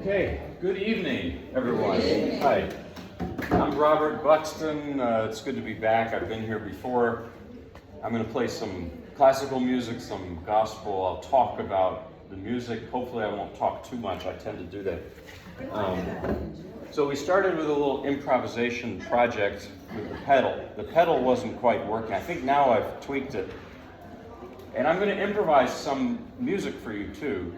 Okay, good evening, everyone. Hi, I'm Robert Buxton. It's good to be back. I've been here before. I'm going to play some classical music, some gospel. I'll talk about the music. Hopefully I won't talk too much. I tend to do that. So we started with a little improvisation project with the pedal. The pedal wasn't quite working. I think now I've tweaked it. And I'm going to improvise some music for you too,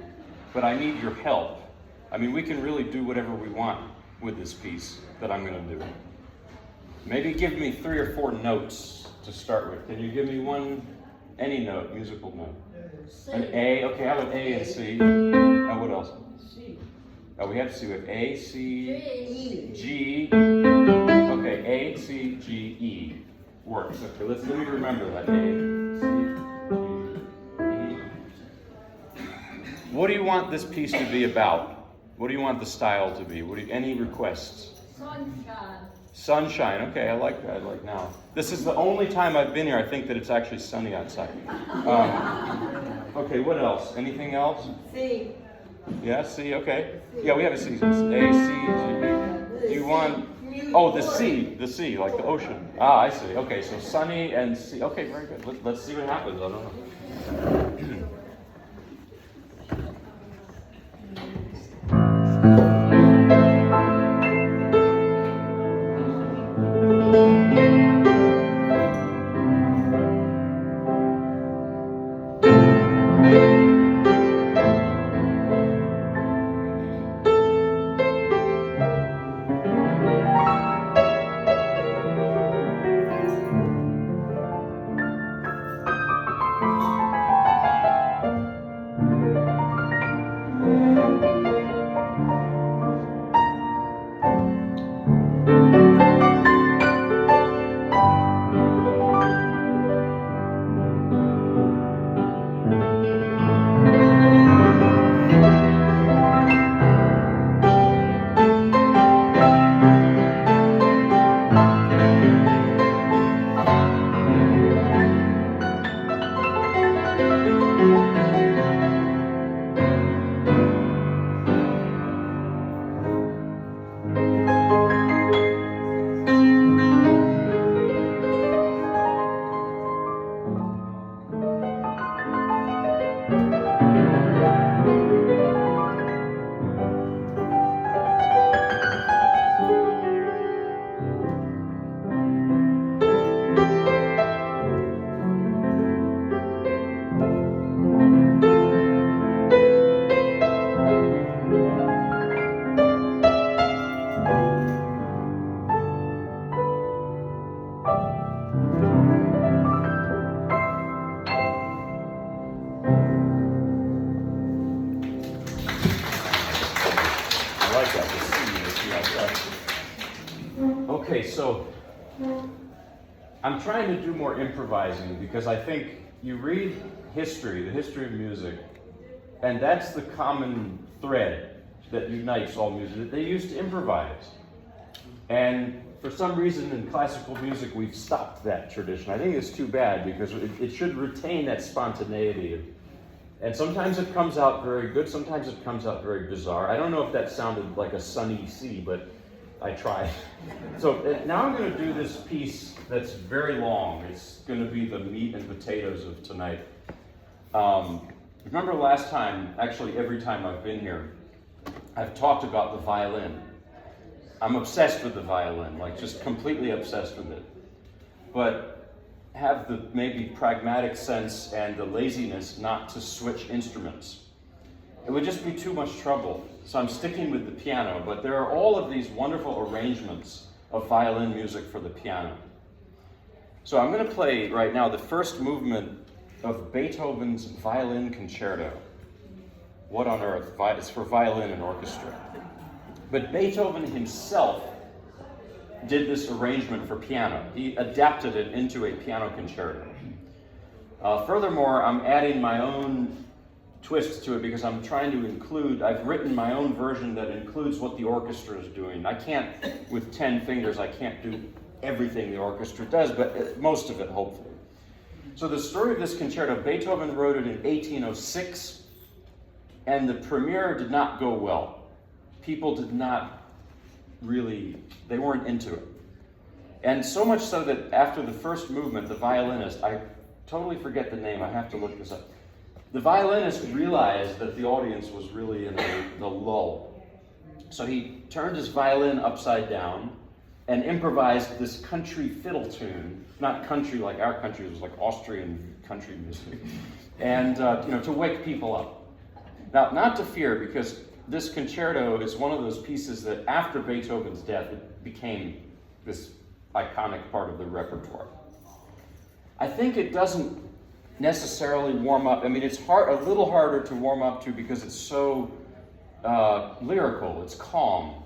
but I need your help. I mean, we can really do whatever we want with this piece that I'm going to do. Maybe give me 3 or 4 notes to start with. Can you give me any note, musical note? An A, okay, how about A and C? What else? C. Oh, we have C. We have A, C, G. Okay, A, C, G, E. Works. Okay, let me remember that. A, C, G, E. What do you want this piece to be about? What do you want the style to be? Any requests? Sunshine. Sunshine, okay, I like that, now. This is the only time I've been here I think that it's actually sunny outside. Okay, what else? Anything else? C. Yeah, C, okay. Yeah, we have a C. A, C, G, E. Do you want, the sea, like the ocean. Ah, I see. Okay, so sunny and C. Okay, very good. Let's see what happens, I don't know. Okay, so I'm trying to do more improvising because I think you read history, the history of music, and that's the common thread that unites all music. They used to improvise. And for some reason in classical music, we've stopped that tradition. I think it's too bad because it should retain that spontaneity. And sometimes it comes out very good, sometimes it comes out very bizarre. I don't know if that sounded like a sunny C, but I tried. So now I'm going to do this piece that's very long. It's going to be the meat and potatoes of tonight. Remember last time, actually every time I've been here, I've talked about the violin. I'm obsessed with the violin, like just completely obsessed with it. But have the maybe pragmatic sense and the laziness not to switch instruments. It would just be too much trouble. So I'm sticking with the piano, but there are all of these wonderful arrangements of violin music for the piano. So I'm going to play right now the first movement of Beethoven's Violin Concerto. What on earth? It's for violin and orchestra. But Beethoven himself did this arrangement for piano. He adapted it into a piano concerto. Furthermore, I'm adding my own twist to it because I'm trying to include, I've written my own version that includes what the orchestra is doing. I can't, with 10 fingers, I can't do everything the orchestra does, but most of it, hopefully. So the story of this concerto, Beethoven wrote it in 1806, and the premiere did not go well. people did not really, they weren't into it. And so much so that after the first movement, the violinist, I totally forget the name, I have to look this up. The violinist realized that the audience was really in a lull. So he turned his violin upside down and improvised this country fiddle tune, not country like our country, it was like Austrian country music, and to wake people up. Now, not to fear, because this concerto is one of those pieces that after Beethoven's death, it became this iconic part of the repertoire. I think it doesn't necessarily warm up. I mean, it's a little harder to warm up to because it's so lyrical, it's calm.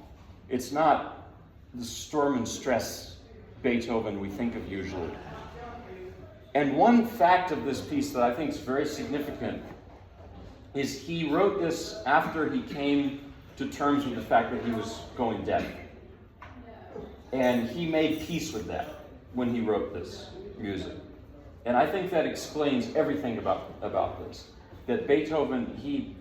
It's not the storm and stress Beethoven we think of usually. And one fact of this piece that I think is very significant is he wrote this after he came to terms with the fact that he was going deaf. And he made peace with that when he wrote this music. And I think that explains everything about this. That Beethoven, he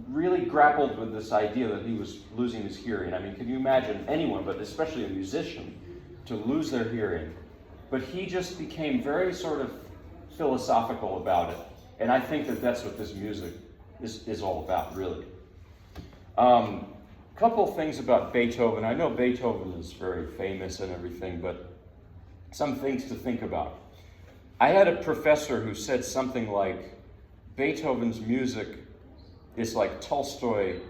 really grappled with this idea that he was losing his hearing. I mean, can you imagine anyone, but especially a musician, to lose their hearing? But he just became very sort of philosophical about it. And I think that that's what this music is all about, really. Couple things about Beethoven. I know Beethoven is very famous and everything, but some things to think about. I had a professor who said something like, Beethoven's music is like Tolstoy,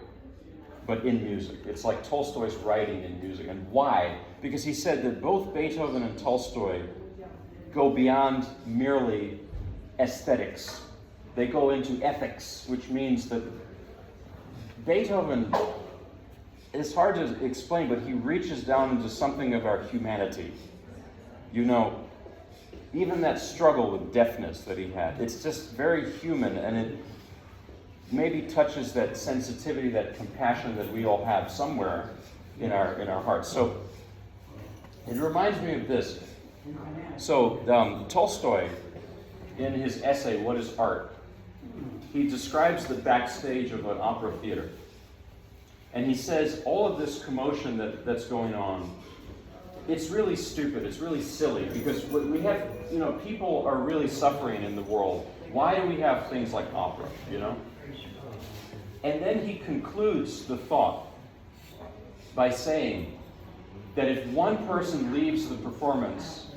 but in music. It's like Tolstoy's writing in music. And why? Because he said that both Beethoven and Tolstoy go beyond merely aesthetics. They go into ethics, which means that Beethoven, it's hard to explain, but he reaches down into something of our humanity. Even that struggle with deafness that he had, it's just very human, and it maybe touches that sensitivity, that compassion that we all have somewhere in our hearts. So it reminds me of this. So Tolstoy, in his essay, What is Art? He describes the backstage of an opera theater. And he says all of this commotion that's going on, it's really stupid, it's really silly, because we have, people are really suffering in the world. Why do we have things like opera, And then he concludes the thought by saying that if one person leaves the performance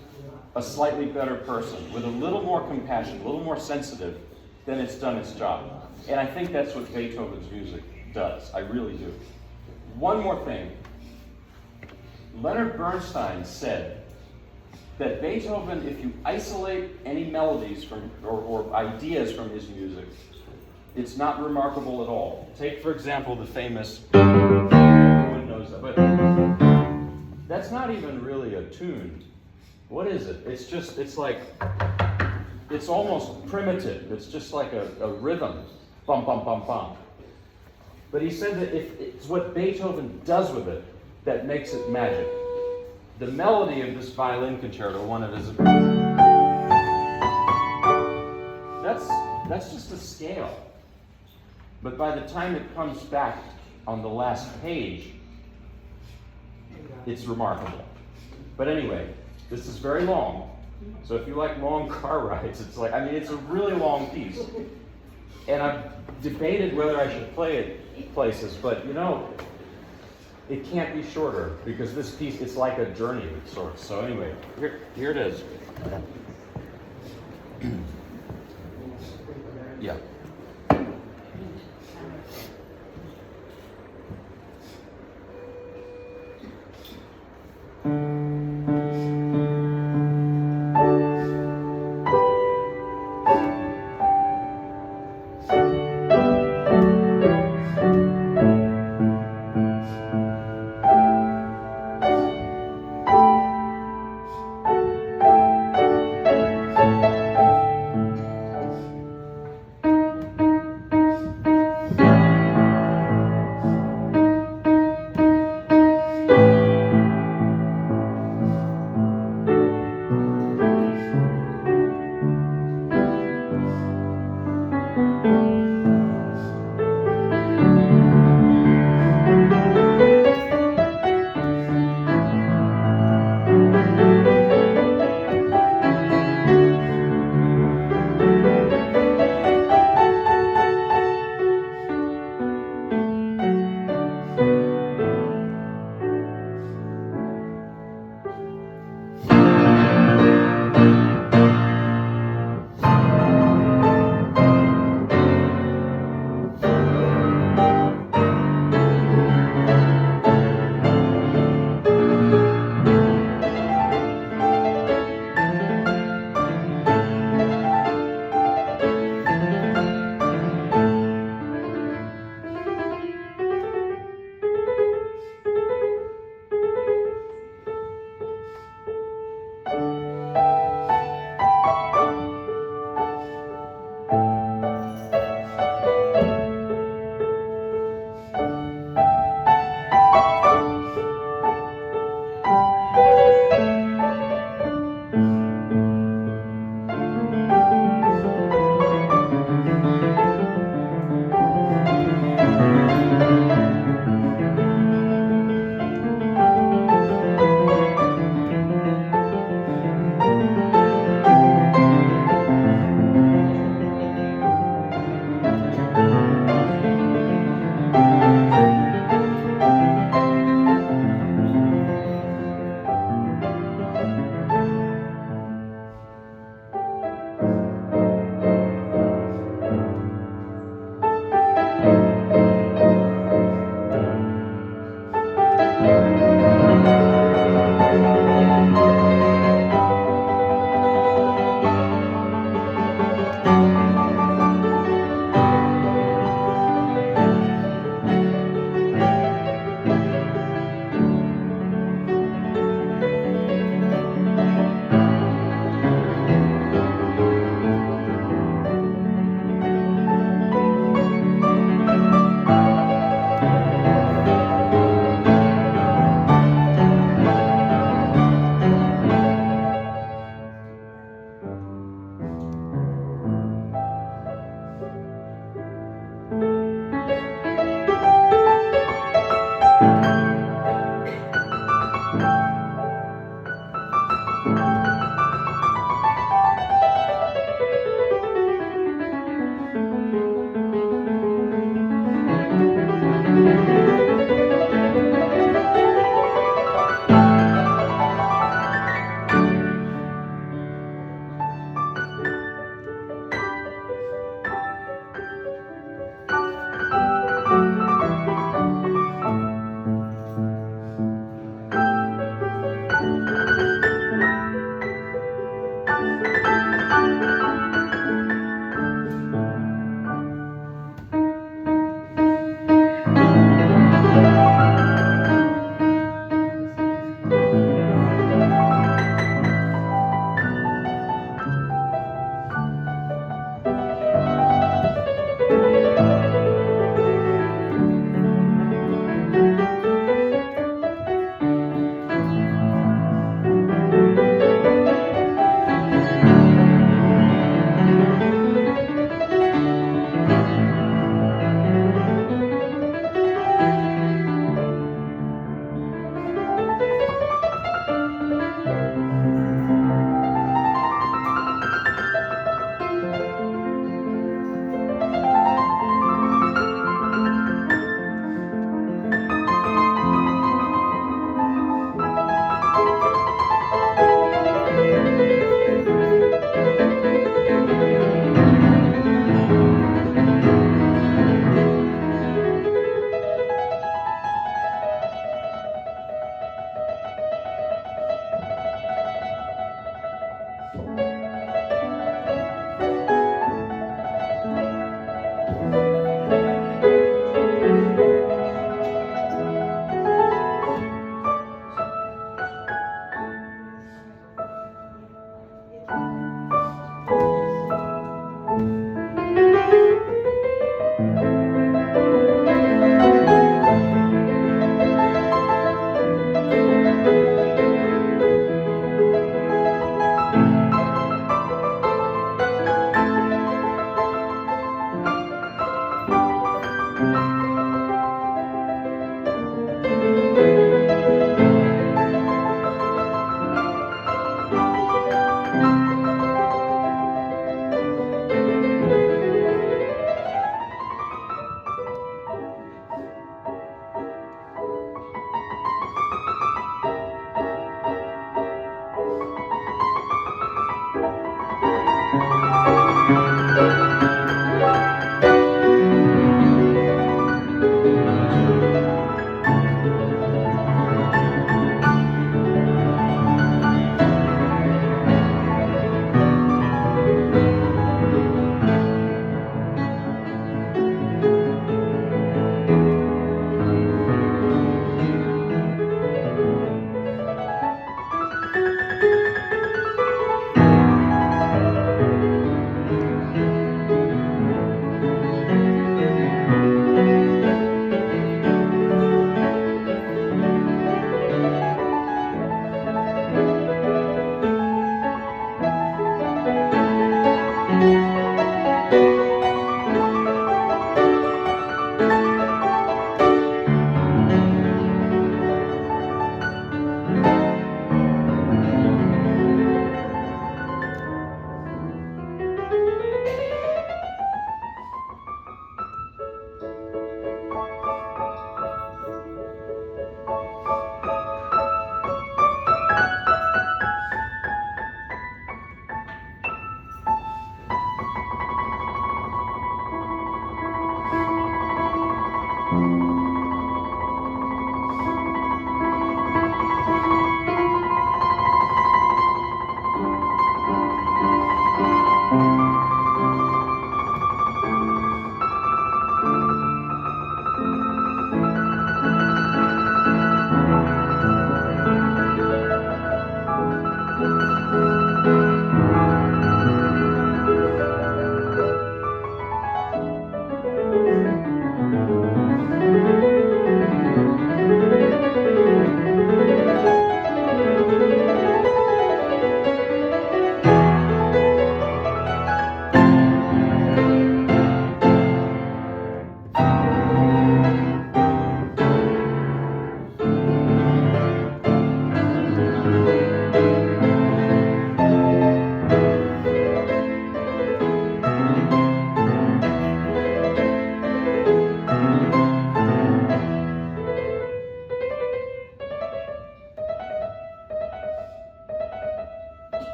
a slightly better person, with a little more compassion, a little more sensitive, then it's done its job. And I think that's what Beethoven's music does. I really do. One more thing. Leonard Bernstein said that Beethoven, if you isolate any melodies from or ideas from his music, it's not remarkable at all. Take, for example, the famous, everyone knows that, but that's not even really a tune. What is it? It's almost primitive. It's just like a rhythm. Bum, bum, bum, bum. But he said that if it's what Beethoven does with it that makes it magic. The melody of this violin concerto, one of his, that's just a scale. But by the time it comes back on the last page, it's remarkable. But anyway, this is very long. So if you like long car rides, it's a really long piece. And I've debated whether I should play it places, but it can't be shorter, because this piece, it's like a journey of sorts. So anyway, here it is. Yeah.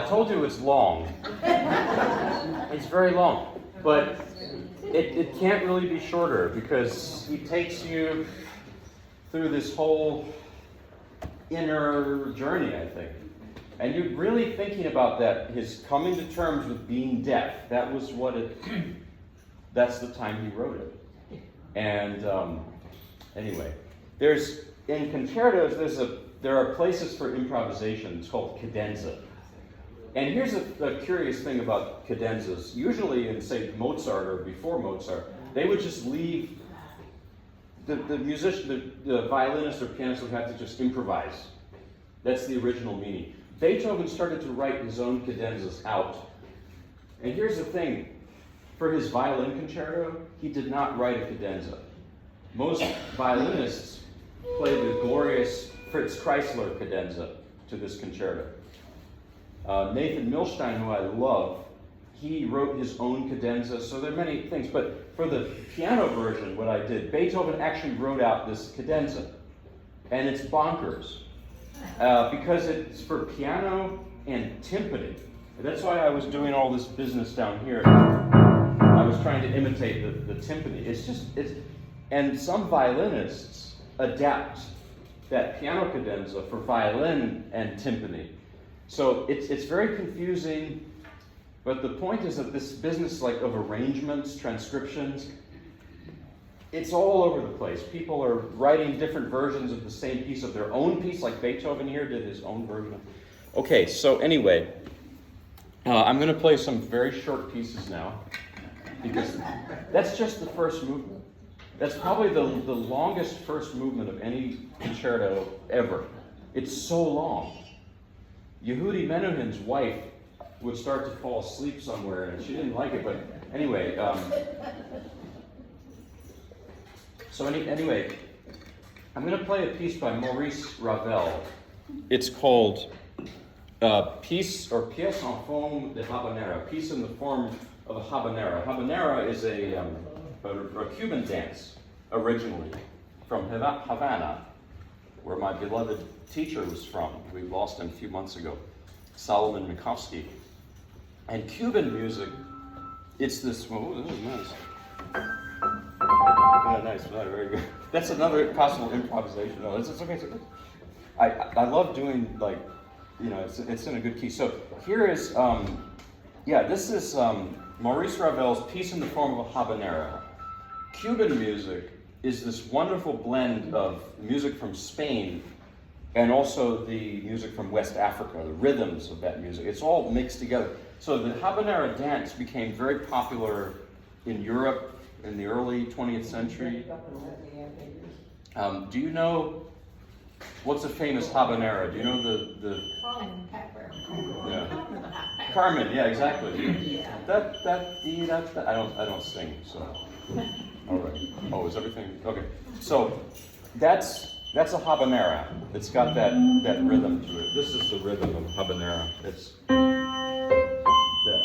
told you it's long. It's very long. But it can't really be shorter because he takes you through this whole inner journey, I think. And you're really thinking about that, his coming to terms with being deaf. That was that's the time he wrote it. And anyway, in concertos, there are places for improvisation. It's called cadenza. And here's a curious thing about cadenzas. Usually in, say, Mozart or before Mozart, they would just leave, the musician, the violinist or pianist would have to just improvise. That's the original meaning. Beethoven started to write his own cadenzas out. And here's the thing. For his violin concerto, he did not write a cadenza. Most violinists play the glorious Fritz Kreisler cadenza to this concerto. Nathan Milstein, who I love, he wrote his own cadenza, so there are many things. But for the piano version, what I did, Beethoven actually wrote out this cadenza. And it's bonkers, because it's for piano and timpani. That's why I was doing all this business down here. I was trying to imitate the timpani. And some violinists adapt that piano cadenza for violin and timpani. So it's very confusing, but the point is that this business of arrangements, transcriptions, it's all over the place. People are writing different versions of the same piece, of their own piece, like Beethoven here did his own version. Okay, so anyway, I'm going to play some very short pieces now, because that's just the first movement. That's probably the longest first movement of any concerto ever. It's so long. Yehudi Menuhin's wife would start to fall asleep somewhere, and she didn't like it, but anyway. Anyway, I'm going to play a piece by Maurice Ravel. It's called Piece or Pièce en forme de habanera, piece in the form of a habanera. Habanera is a Cuban dance, originally, from Havana, where my beloved teacher was from. We lost him a few months ago, Solomon Minkowski. And Cuban music, it's this, oh, this is nice. Yeah, nice, very good. That's another possible improvisation. No, it's okay. I love doing, it's in a good key. So here is, this is Maurice Ravel's Piece in the Form of a Habanera. Cuban music is this wonderful blend of music from Spain and also the music from West Africa, the rhythms of that music. It's all mixed together. So the habanera dance became very popular in Europe in the early 20th century. Do you know what's a famous habanera? Do you know the yeah. Carmen, yeah, exactly. I don't sing, so. All right. Oh, is everything okay? So that's a habanera. It's got that rhythm to it. This is the rhythm of habanera. It's that.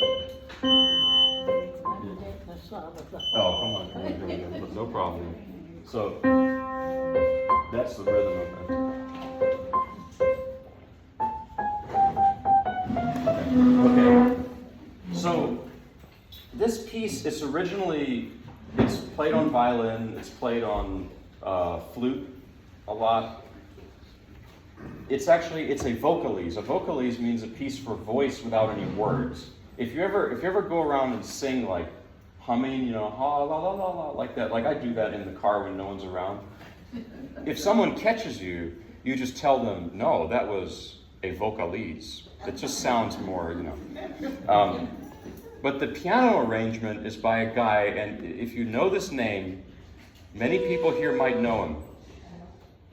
Oh, come on. No problem. So that's the rhythm of it. Okay. So this piece is it's played on violin, it's played on flute a lot. It's a vocalese. A vocalese means a piece for voice without any words. If you ever go around and sing humming, ha la la la la, like that, like I do that in the car when no one's around. If someone catches you, you just tell them, no, that was a vocalese. It just sounds more, But the piano arrangement is by a guy, and if you know this name, many people here might know him.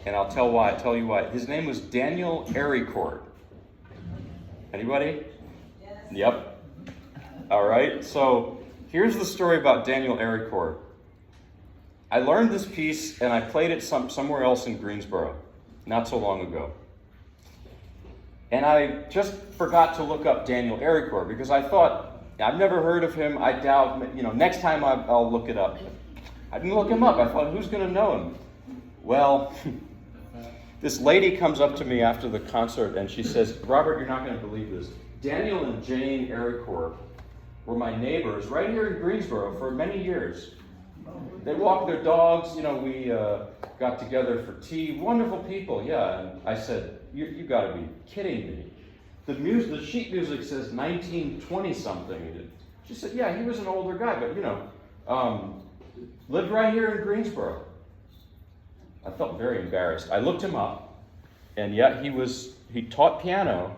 And I'll tell you why. His name was Daniel Aricourt. Anybody? Yes. Yep. All right, so here's the story about Daniel Aricourt. I learned this piece, and I played it somewhere else in Greensboro, not so long ago. And I just forgot to look up Daniel Aricourt, because I thought, I've never heard of him. I doubt, next time I'll look it up. I didn't look him up. I thought, who's going to know him? Well, this lady comes up to me after the concert and she says, Robert, you're not going to believe this. Daniel and Jane Ericourt were my neighbors right here in Greensboro for many years. They walked their dogs, we got together for tea. Wonderful people, yeah. And I said, you gotta be kidding me. The sheet music says 1920 something. She said, yeah, he was an older guy, but lived right here in Greensboro. I felt very embarrassed. I looked him up, and yet he taught piano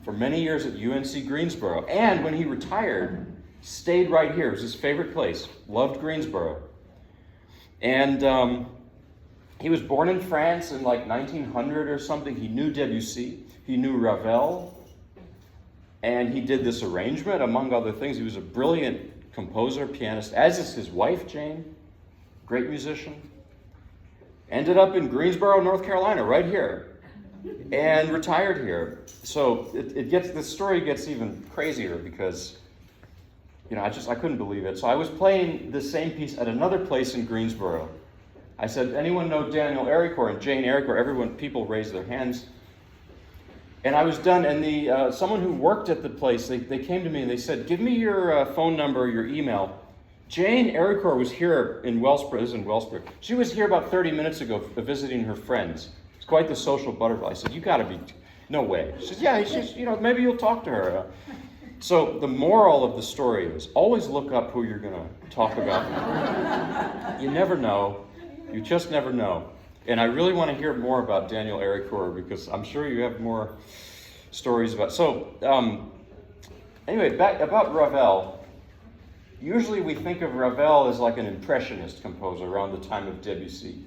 for many years at UNC Greensboro. And when he retired, stayed right here. It was his favorite place. Loved Greensboro. And he was born in France in like 1900 or something. He knew Debussy. He knew Ravel. And he did this arrangement, among other things. He was a brilliant composer, pianist, as is his wife, Jane. Great musician. Ended up in Greensboro, North Carolina, right here. And retired here. So the story gets even crazier because I couldn't believe it. So I was playing the same piece at another place in Greensboro. I said, anyone know Daniel Ericourt and Jane Ericourt? People raised their hands. And I was done, and someone who worked at the place, they came to me and they said, give me your phone number or your email. Jane Ericourt was here in Wellsboro. She was here about 30 minutes ago visiting her friends. It's quite the social butterfly. I said, you gotta be, no way. She said, yeah, maybe you'll talk to her. So the moral of the story is always look up who you're going to talk about. You never know. You just never know. And I really want to hear more about Daniel Ericourt because I'm sure you have more stories about. So anyway, back about Ravel. Usually we think of Ravel as like an impressionist composer around the time of Debussy.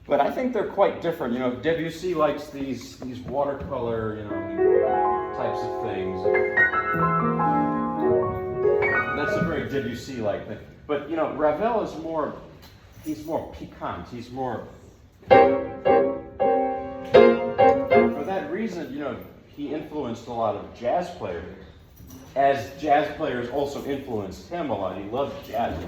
But I think they're quite different. Debussy likes these watercolor, types of things. That's a very Debussy-like thing. But, Ravel is he's more piquant. He's more... For that reason, he influenced a lot of jazz players, as jazz players also influenced him a lot. He loved jazz.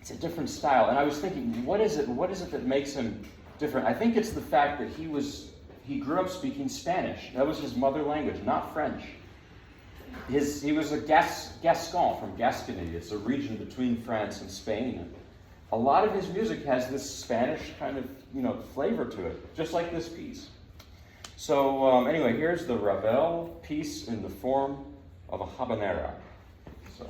It's a different style. And I was thinking, what is it that makes him different? I think it's the fact that he grew up speaking Spanish. That was his mother language, not French. He was a Gascon from Gascony. It's a region between France and Spain. A lot of his music has this Spanish kind of, flavor to it, just like this piece. So anyway, here's the Ravel piece in the form of a habanera. So.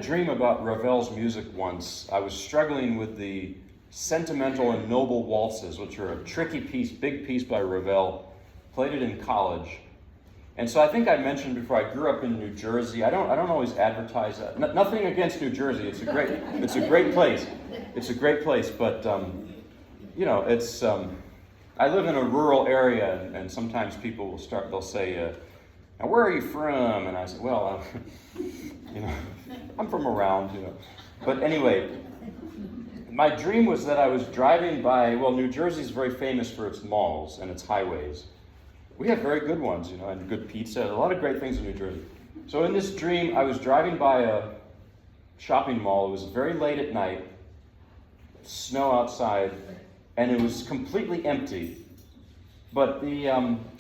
dream about Ravel's music once. I was struggling with the Sentimental and Noble Waltzes, which are a tricky piece, big piece by Ravel. Played it in college. And so I think I mentioned before, I grew up in New Jersey. I don't always advertise that. Nothing against New Jersey. It's a great place. It's a great place, but it's I live in a rural area, and sometimes people they'll say, now where are you from? And I say, well, I'm from around, But anyway, my dream was that I was driving by, New Jersey's very famous for its malls and its highways. We have very good ones, and good pizza, a lot of great things in New Jersey. So in this dream, I was driving by a shopping mall. It was very late at night, snow outside, and it was completely empty. But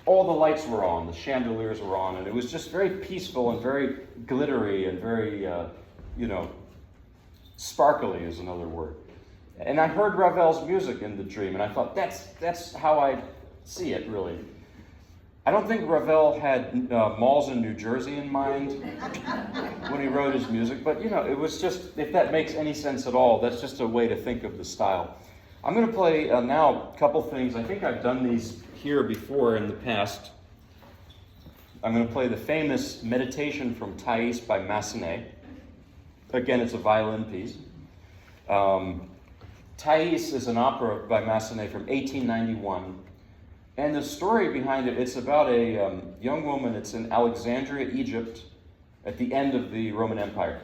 all the lights were on, the chandeliers were on, and it was just very peaceful and very glittery and very, sparkly is another word. And I heard Ravel's music in the dream, and I thought, that's how I see it, really. I don't think Ravel had malls in New Jersey in mind when he wrote his music, but it was just, if that makes any sense at all, that's just a way to think of the style. I'm going to play now a couple things. I think I've done these here before in the past. I'm going to play the famous Meditation from Thais by Massenet. Again, it's a violin piece. Thais is an opera by Massenet from 1891. And the story behind it, it's about a young woman. It's in Alexandria, Egypt, at the end of the Roman Empire.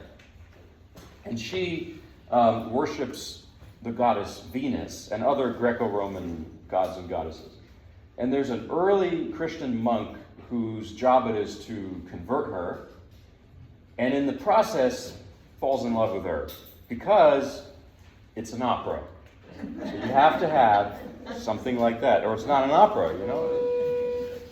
And she worships the goddess Venus and other Greco-Roman gods and goddesses. And there's an early Christian monk whose job it is to convert her, and in the process falls in love with her because it's an opera. So you have to have something like that, or it's not an opera,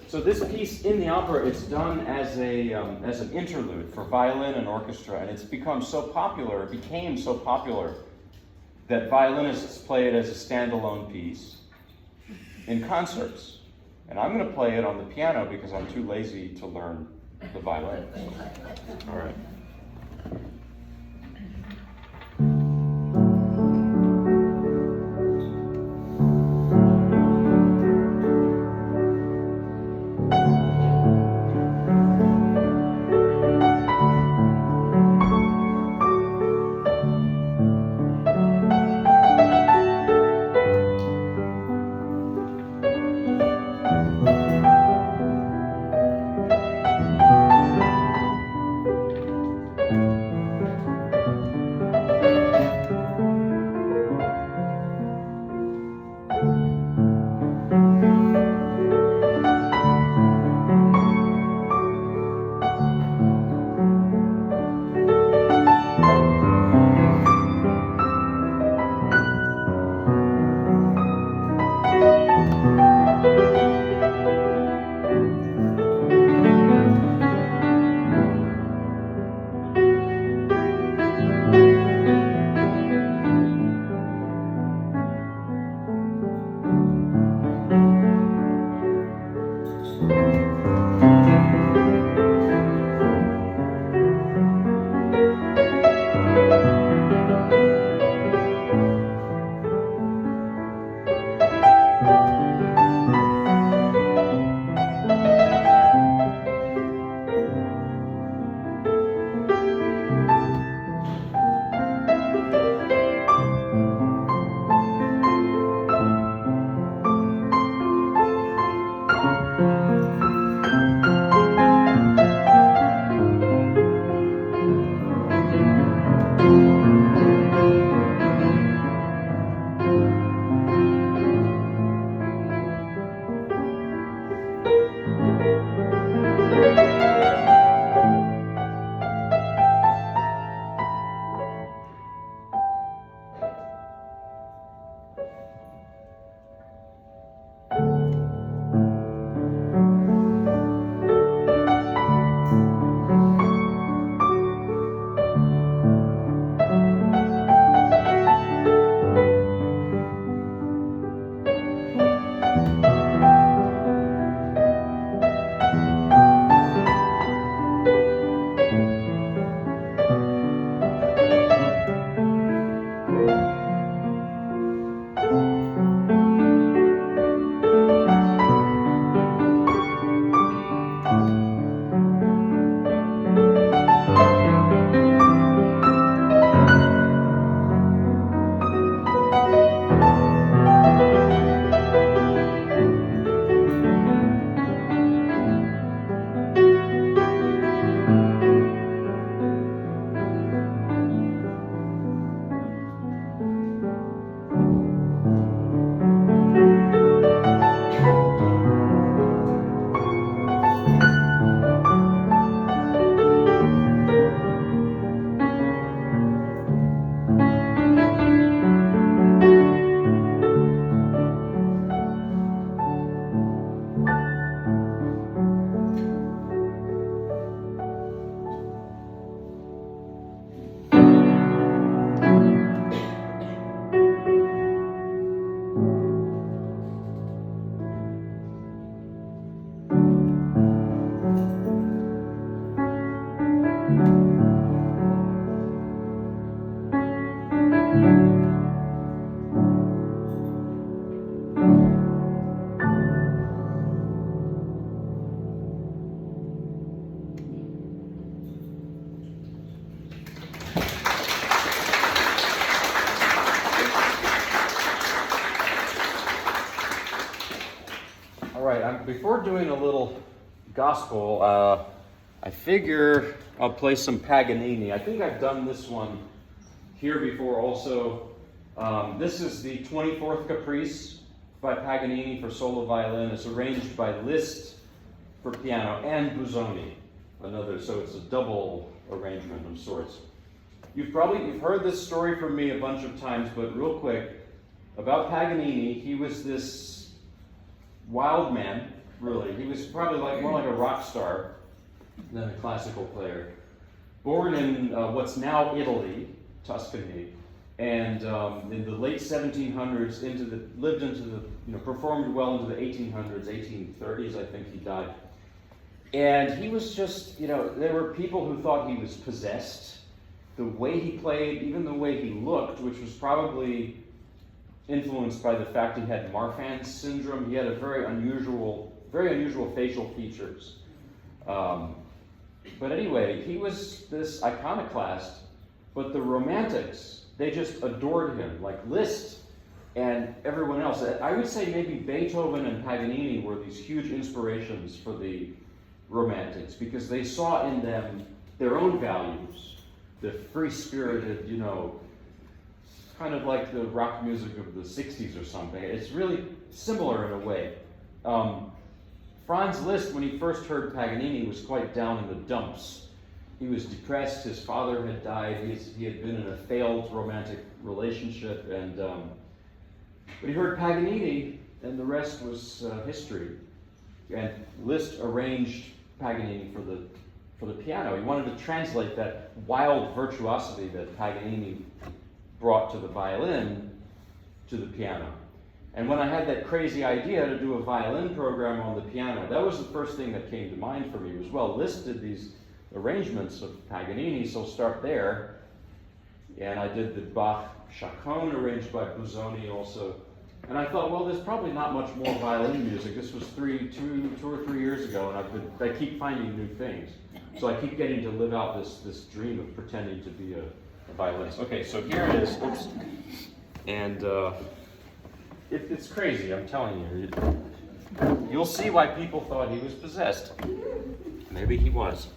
So this piece in the opera, it's done as an interlude for violin and orchestra, and it's become so popular, it became so popular, that violinists play it as a standalone piece in concerts. And I'm going to play it on the piano because I'm too lazy to learn the violin. All right. before doing a little gospel, I figure I'll play some Paganini. I think I've done this one here before also. This is the 24th Caprice by Paganini for solo violin. It's arranged by Liszt for piano and Busoni, another, so it's a double arrangement of sorts. You've heard this story from me a bunch of times, but real quick, about Paganini, he was this wild man, really. He was probably more like a rock star than a classical player. Born in what's now Italy, Tuscany, and in the late 1700s, performed well into the 1800s, 1830s, I think he died. And he was just, there were people who thought he was possessed. The way he played, even the way he looked, which was probably influenced by the fact he had Marfan's syndrome. He had a very unusual facial features. But anyway, he was this iconoclast, but the Romantics, they just adored him, like Liszt and everyone else. I would say maybe Beethoven and Paganini were these huge inspirations for the Romantics, because they saw in them their own values, the free-spirited, kind of like the rock music of the 60s or something. It's really similar in a way. Franz Liszt, when he first heard Paganini, was quite down in the dumps. He was depressed. His father had died. He had been in a failed romantic relationship, and but he heard Paganini, and the rest was history. And Liszt arranged Paganini for the piano. He wanted to translate that wild virtuosity that Paganini brought to the violin to the piano. And when I had that crazy idea to do a violin program on the piano, that was the first thing that came to mind for me was, well, Liszt did these arrangements of Paganini, so start there. And I did the Bach Chaconne arranged by Busoni also. And I thought, well, there's probably not much more violin music. This was 2 or 3 years ago, and I keep finding new things. So I keep getting to live out this dream of pretending to be a violinist. Okay, so here it is. Oops. And it's crazy, I'm telling you. You'll see why people thought he was possessed. Maybe he was.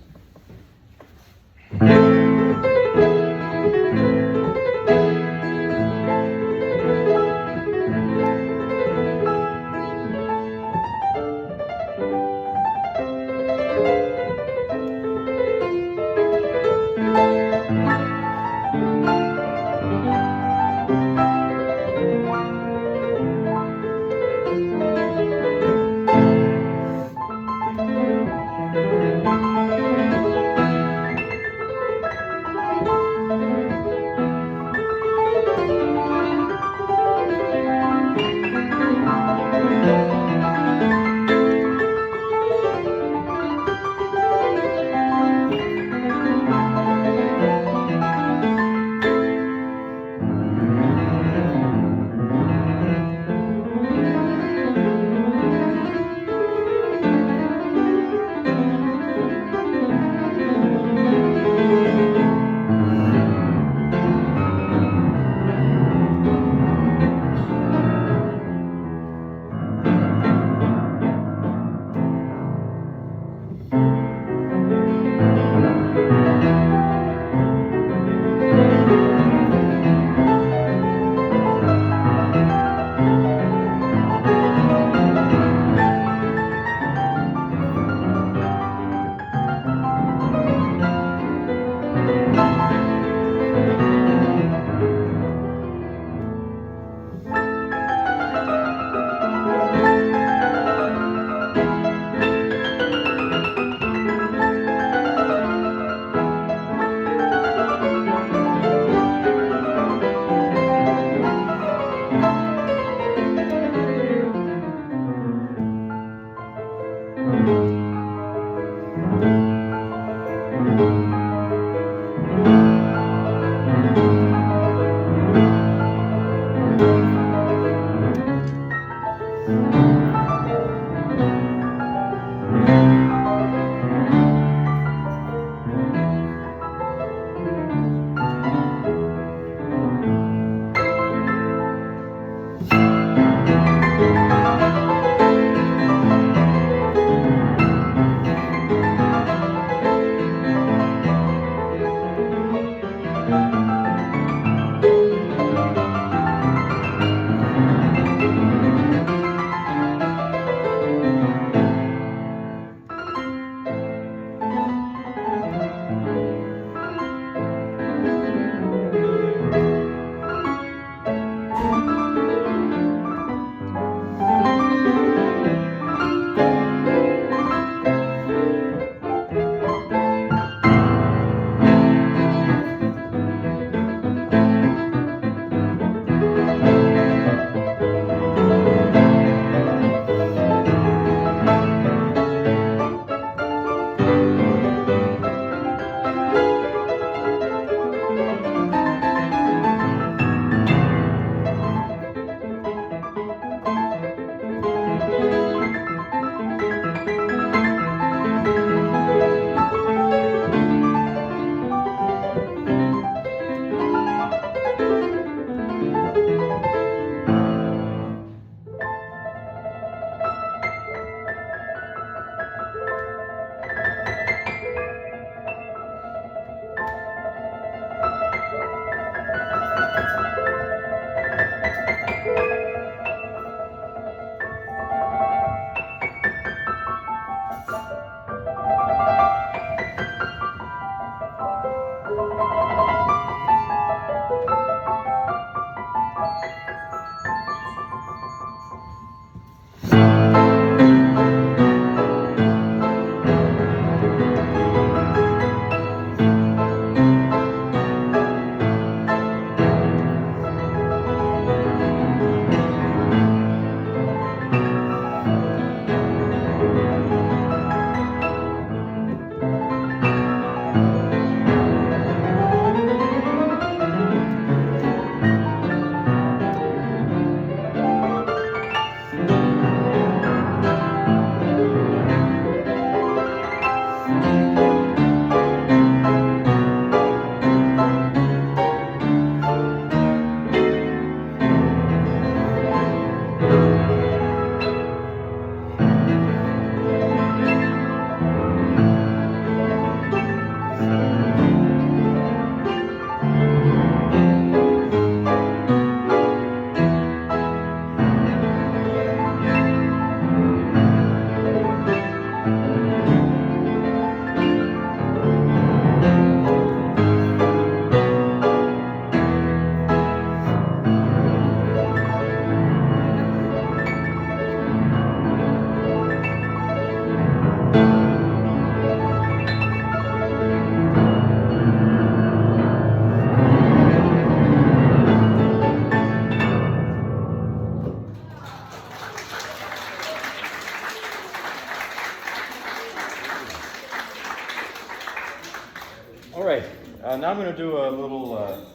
now I'm going to do a little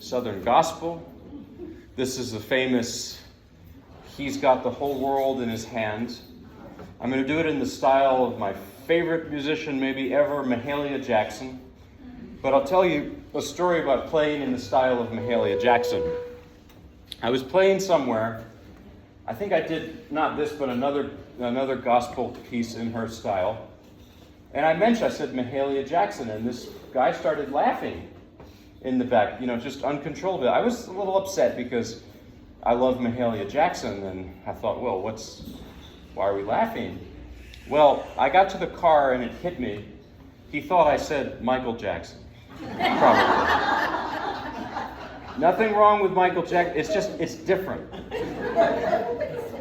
Southern gospel. This is the famous "He's Got the Whole World in His Hands." I'm going to do it in the style of my favorite musician maybe ever, Mahalia Jackson. But I'll tell you a story about playing in the style of Mahalia Jackson. I was playing somewhere. I think I did not this, but another gospel piece in her style. And I said Mahalia Jackson, and this guy started laughing in the back, just uncontrollably. I was a little upset because I love Mahalia Jackson, and I thought, well, why are we laughing? Well, I got to the car and it hit me. He thought I said Michael Jackson. Probably. Nothing wrong with Michael Jackson. It's different.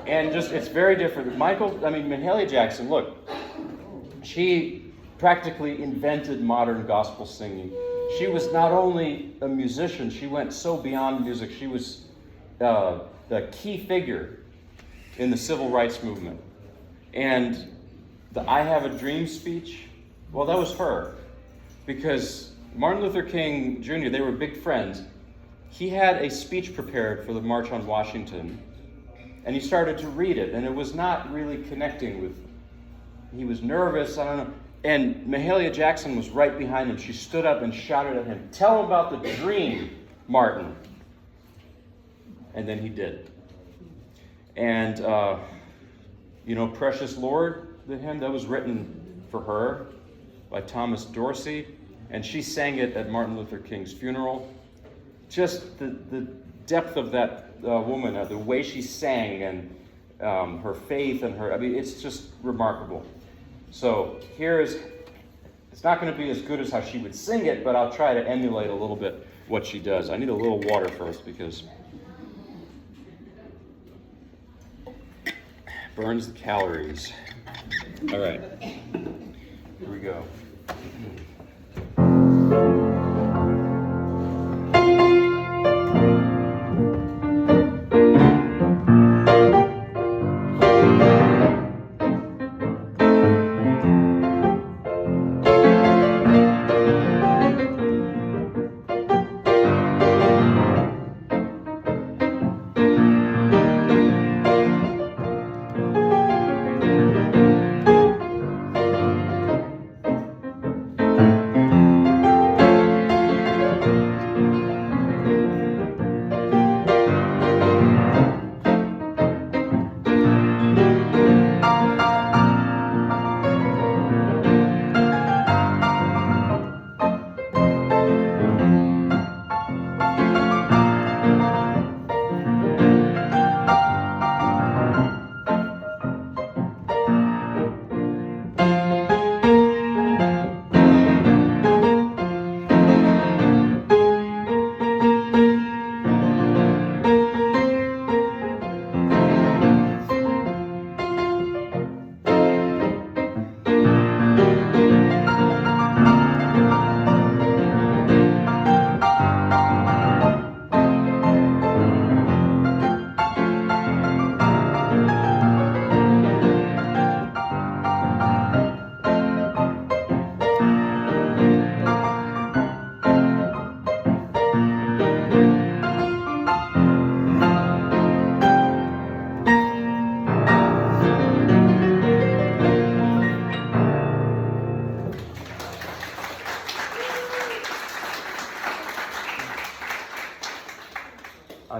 And it's very different. Mahalia Jackson, look, she practically invented modern gospel singing. She was not only a musician, she went so beyond music. She was the key figure in the civil rights movement. And the "I Have a Dream" speech, well, that was her. Because Martin Luther King Jr., they were big friends. He had a speech prepared for the March on Washington, and he started to read it, and it was not really connecting with, he was nervous, I don't know. And Mahalia Jackson was right behind him. She stood up and shouted at him, "Tell him about the dream, Martin." And then he did. And, "Precious Lord," the hymn, that was written for her by Thomas Dorsey. And she sang it at Martin Luther King's funeral. Just the depth of that woman, the way she sang, and her faith, and it's just remarkable. So it's not going to be as good as how she would sing it, but I'll try to emulate a little bit what she does. I need a little water first because it burns the calories. All right, here we go.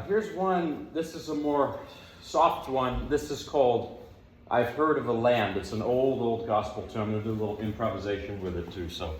Here's one, this is a more soft one. This is called "I've Heard of a Land." It's an old gospel tune. I'm going to do a little improvisation with it too. So.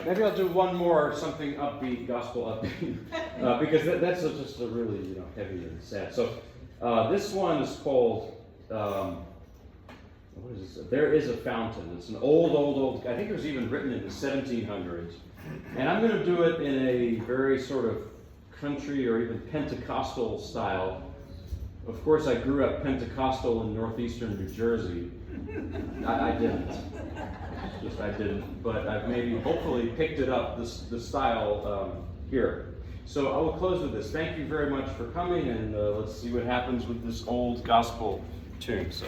Maybe I'll do one more, something upbeat, gospel upbeat, because that's just a really heavy and sad. So this one is called, what is this? There Is a Fountain. It's an old, I think it was even written in the 1700s. And I'm going to do it in a very sort of country or even Pentecostal style. Of course, I grew up Pentecostal in northeastern New Jersey. I didn't. I didn't, but I've maybe hopefully picked it up, the style here. So I will close with this. Thank you very much for coming, and let's see what happens with this old gospel tune. So.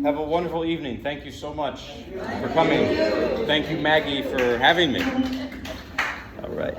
Have a wonderful evening. Thank you so much for coming. Thank you, Maggie, for having me. All right.